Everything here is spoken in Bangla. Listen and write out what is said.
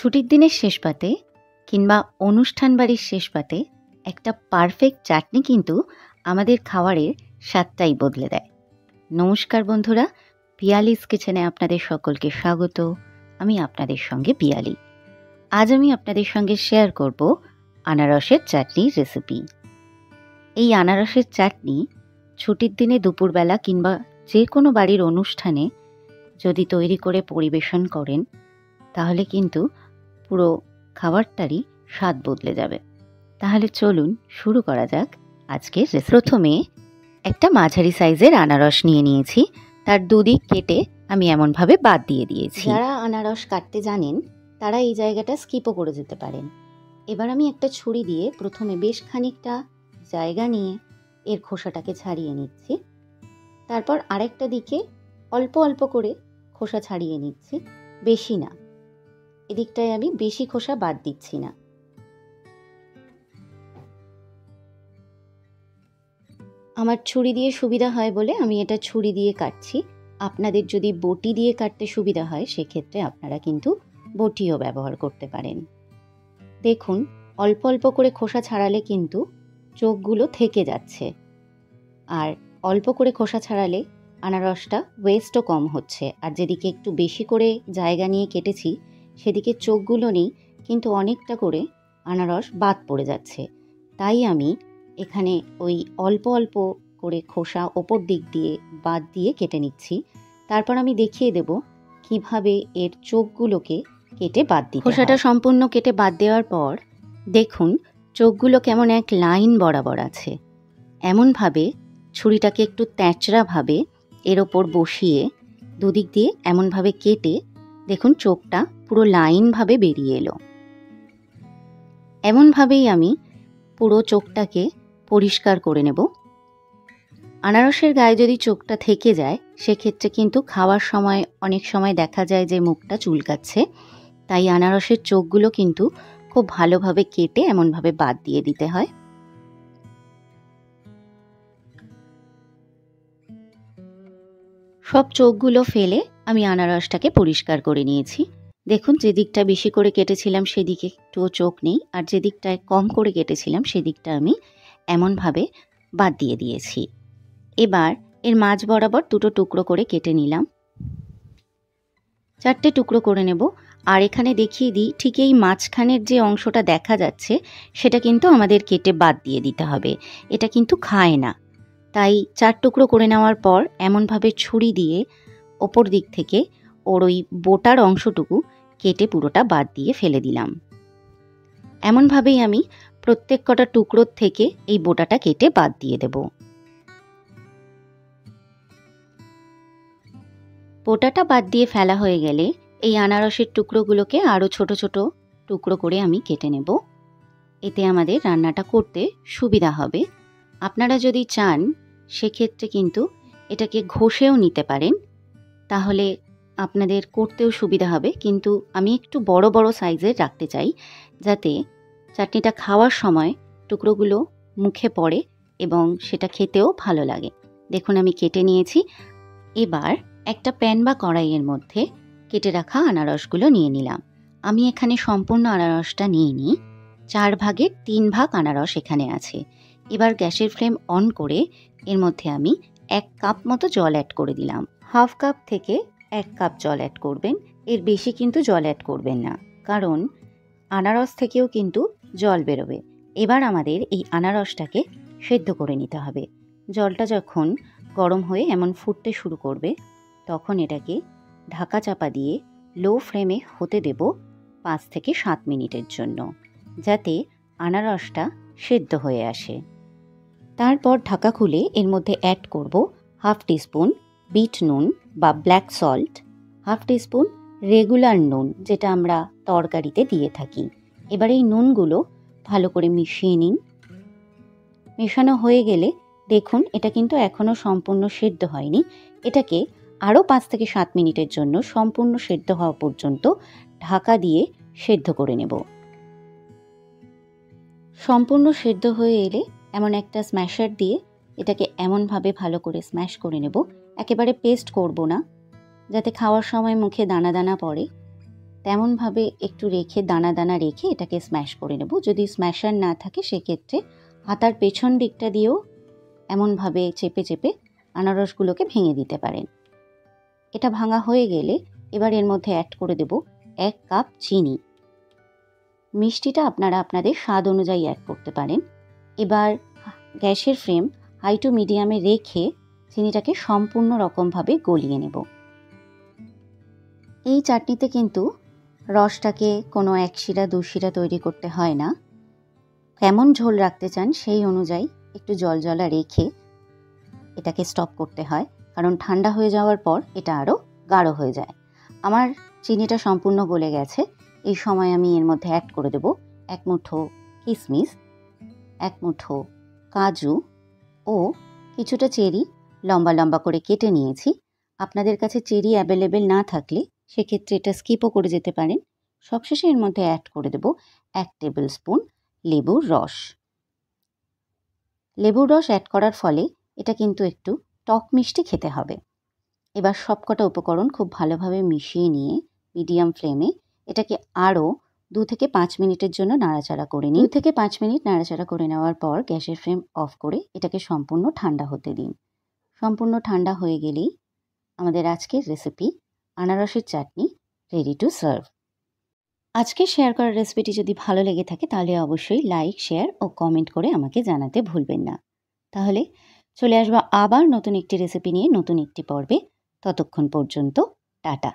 ছুটির দিনের শেষ পাতে কিংবা অনুষ্ঠান বাড়ির শেষ পাতে একটা পারফেক্ট চাটনি কিন্তু আমাদের খাবারের স্বাদটাই বদলে দেয়। নমস্কার বন্ধুরা, পিয়ালিস কিচেনে আপনাদের সকলকে স্বাগত। আমি আপনাদের সঙ্গে পিয়ালি। আজ আমি আপনাদের সঙ্গে শেয়ার করব আনারসের চাটনির রেসিপি। এই আনারসের চাটনি ছুটির দিনে দুপুরবেলা কিংবা যে কোনো বাড়ির অনুষ্ঠানে যদি তৈরি করে পরিবেশন করেন তাহলে কিন্তু পুরো খাবারটারই স্বাদ বদলে যাবে। তাহলে চলুন শুরু করা যাক আজকের রেসিপি। প্রথমে একটা মাঝারি সাইজের আনারস নিয়ে নিয়েছি, তার দুদিক কেটে আমি এমনভাবে বাদ দিয়ে দিয়েছি। যারা আনারস কাটতে জানেন তারা এই জায়গাটা স্কিপও করে যেতে পারেন। এবার আমি একটা ছুরি দিয়ে প্রথমে বেশ খানিকটা জায়গা নিয়ে এর খোসাটাকে ছাড়িয়ে নিচ্ছি। তারপর আরেকটা দিকে অল্প অল্প করে খোসা ছাড়িয়ে নিচ্ছি, বেশি না। এদিকটায় আমি বেশি খোসা বাদ দিচ্ছি না। আমার ছুরি দিয়ে সুবিধা হয় বলে আমি এটা ছুরি দিয়ে কাটছি। আপনাদের যদি বটি দিয়ে কাটতে সুবিধা হয় সেক্ষেত্রে আপনারা কিন্তু বটিও ব্যবহার করতে পারেন। দেখুন, অল্প অল্প করে খোসা ছাড়ালে কিন্তু চোখগুলো থেকে যাচ্ছে, আর অল্প করে খোসা ছাড়ালে আনারসটা ওয়েস্টও কম হচ্ছে। আর যেদিকে একটু বেশি করে জায়গা নিয়ে কেটেছি সেদিকে চোখগুলো নেই, কিন্তু অনেকটা করে আনারস বাদ পড়ে যাচ্ছে। তাই আমি এখানে ওই অল্প অল্প করে খোসা ওপর দিক দিয়ে বাদ দিয়ে কেটে নিচ্ছি। তারপর আমি দেখিয়ে দেব কিভাবে এর চোখগুলোকে কেটে বাদ দিই। খোসাটা সম্পূর্ণ কেটে বাদ দেওয়ার পর দেখুন চোখগুলো কেমন এক লাইন বরাবর আছে। এমনভাবে ছুরিটাকে একটু তেঁচড়াভাবে এর ওপর বসিয়ে দুদিক দিয়ে এমনভাবে কেটে দেখুন চোখটা পুরো লাইনভাবে বেরিয়ে এলো। এমনভাবেই আমি পুরো চোখটাকে পরিষ্কার করে নেব। আনারসের গায়ে যদি চোখটা থেকে যায় সেক্ষেত্রে কিন্তু খাওয়ার সময় অনেক সময় দেখা যায় যে মুখটা চুলকাচ্ছে। তাই আনারসের চোখগুলো কিন্তু খুব ভালোভাবে কেটে এমনভাবে বাদ দিয়ে দিতে হয়। সব চোখগুলো ফেলে আমি আনারসটাকে পরিষ্কার করে নিয়েছি। দেখুন, যে দিকটা বেশি করে কেটেছিলাম সেদিকে একটুও চোখ নেই, আর যে দিকটায় কম করে কেটেছিলাম সেদিকটা আমি এমনভাবে বাদ দিয়ে দিয়েছি। এবার এর মাঝ বরাবর দুটো টুকরো করে কেটে নিলাম। 4টে টুকরো করে নেব। আর এখানে দেখিয়ে দিই, ঠিক এই মাঝখানের যে অংশটা দেখা যাচ্ছে সেটা কিন্তু আমাদের কেটে বাদ দিয়ে দিতে হবে। এটা কিন্তু খায় না। তাই 4 টুকরো করে নেওয়ার পর এমনভাবে ছুরি দিয়ে ওপর দিক থেকে ওর ওই বোটার অংশটুকু কেটে পুরোটা বাদ দিয়ে ফেলে দিলাম। এমনভাবেই আমি প্রত্যেক কটা টুকরোর থেকে এই বোটাটা কেটে বাদ দিয়ে দেব। বোটাটা বাদ দিয়ে ফেলা হয়ে গেলে এই আনারসের টুকরোগুলোকে আরও ছোট ছোট টুকরো করে আমি কেটে নেব। এতে আমাদের রান্নাটা করতে সুবিধা হবে। আপনারা যদি চান সেক্ষেত্রে কিন্তু এটাকে ঘষেও নিতে পারেন, তাহলে আপনাদের করতেও সুবিধা হবে। কিন্তু আমি একটু বড় বড় সাইজের রাখতে চাই, যাতে চাটনিটা খাওয়ার সময় টুকরোগুলো মুখে পড়ে এবং সেটা খেতেও ভালো লাগে। দেখুন, আমি কেটে নিয়েছি। এবার একটা প্যান বা কড়াইয়ের মধ্যে কেটে রাখা আনারসগুলো নিয়ে নিলাম। আমি এখানে সম্পূর্ণ আনারসটা নিয়ে নিই, 4 ভাগের 3 ভাগ আনারস এখানে আছে। এবার গ্যাসের ফ্লেম অন করে এর মধ্যে আমি 1 কাপ মতো জল অ্যাড করে দিলাম। হাফ কাপ থেকে 1 কাপ জল অ্যাড করবেন, এর বেশি কিন্তু জল অ্যাড করবেন না, কারণ আনারস থেকেও কিন্তু জল বেরোবে। এবার আমাদের এই আনারসটাকে সেদ্ধ করে নিতে হবে। জলটা যখন গরম হয়ে এমন ফুটতে শুরু করবে তখন এটাকে ঢাকা চাপা দিয়ে লো ফ্লেমে হতে দেব 5 থেকে 7 মিনিটের জন্য, যাতে আনারসটা সেদ্ধ হয়ে আসে। তারপর ঢাকা খুলে এর মধ্যে অ্যাড করব হাফ টিস্পুন বিট নুন বা black salt, half teaspoon regular নুন যেটা আমরা তরকারিতে দিয়ে থাকি। এবার এই নুনগুলো ভালো করে মিশিয়ে নিন। মেশানো হয়ে গেলে দেখুন এটা কিন্তু এখনও সম্পূর্ণ সেদ্ধ হয়নি। এটাকে আরও 5 থেকে 7 মিনিটের জন্য সম্পূর্ণ সেদ্ধ হওয়া পর্যন্ত ঢাকা দিয়ে সেদ্ধ করে নেব। সম্পূর্ণ সেদ্ধ হয়ে এলে এমন একটা স্ম্যাশার দিয়ে এটাকে এমনভাবে ভালো করে স্ম্যাশ করে নেব। একেবারে পেস্ট করব না, যাতে খাওয়ার সময় মুখে দানা দানা পড়ে। তেমনভাবে একটু রেখে দানা দানা রেখে এটাকে স্ম্যাশ করে নেব। যদি স্ম্যাশার না থাকে সেক্ষেত্রে হাতার পেছন দিকটা দিয়েও এমনভাবে চেপে চেপে আনারসগুলোকে ভেঙে দিতে পারেন। এটা ভাঙা হয়ে গেলে এবার এর মধ্যে অ্যাড করে দেব 1 কাপ চিনি। মিষ্টিটা আপনারা আপনাদের স্বাদ অনুযায়ী অ্যাড করতে পারেন। এবার গ্যাসের ফ্লেম হাই টু মিডিয়ামে রেখে চিনিটাকে সম্পূর্ণ রকমভাবে গলিয়ে নেব। এই চাটনিতে কিন্তু রসটাকে কোনো 1 শিরা 2 শিরা তৈরি করতে হয় না। কেমন ঝোল রাখতে চান সেই অনুযায়ী একটু জলজলা রেখে এটাকে স্টপ করতে হয়, কারণ ঠান্ডা হয়ে যাওয়ার পর এটা আরও গাঢ় হয়ে যায়। আমার চিনিটা সম্পূর্ণ গলে গেছে। এই সময় আমি এর মধ্যে অ্যাড করে দেব 1 মুঠো কিশমিশ, 1 মুঠো কাজু ও কিছুটা চেরি লম্বা লম্বা করে কেটে নিয়েছি। আপনাদের কাছে চেরি অ্যাভেলেবেল না থাকলে সেক্ষেত্রে এটা স্কিপও করে যেতে পারেন। সবশেষে এর মধ্যে অ্যাড করে দেব 1 টেবিল স্পুন লেবুর রস। লেবুর রস অ্যাড করার ফলে এটা কিন্তু একটু টক মিষ্টি খেতে হবে। এবার সবকটা উপকরণ খুব ভালোভাবে মিশিয়ে নিয়ে মিডিয়াম ফ্লেমে এটাকে আরও 2 থেকে 5 মিনিটের জন্য নাড়াচাড়া করে নিন। 2 থেকে 5 মিনিট নাড়াচাড়া করে নেওয়ার পর গ্যাসের ফ্লেম অফ করে এটাকে সম্পূর্ণ ঠান্ডা হতে দিন। সম্পূর্ণ ঠান্ডা হয়ে গেলেই আমাদের আজকের রেসিপি আনারসের চাটনি রেডি টু সার্ভ। আজকে শেয়ার করা রেসিপিটি যদি ভালো লেগে থাকে তাহলে অবশ্যই লাইক, শেয়ার ও কমেন্ট করে আমাকে জানাতে ভুলবেন না। তাহলে চলে আসবো আবার নতুন একটি রেসিপি নিয়ে নতুন একটি পর্বে। ততক্ষণ পর্যন্ত টাটা।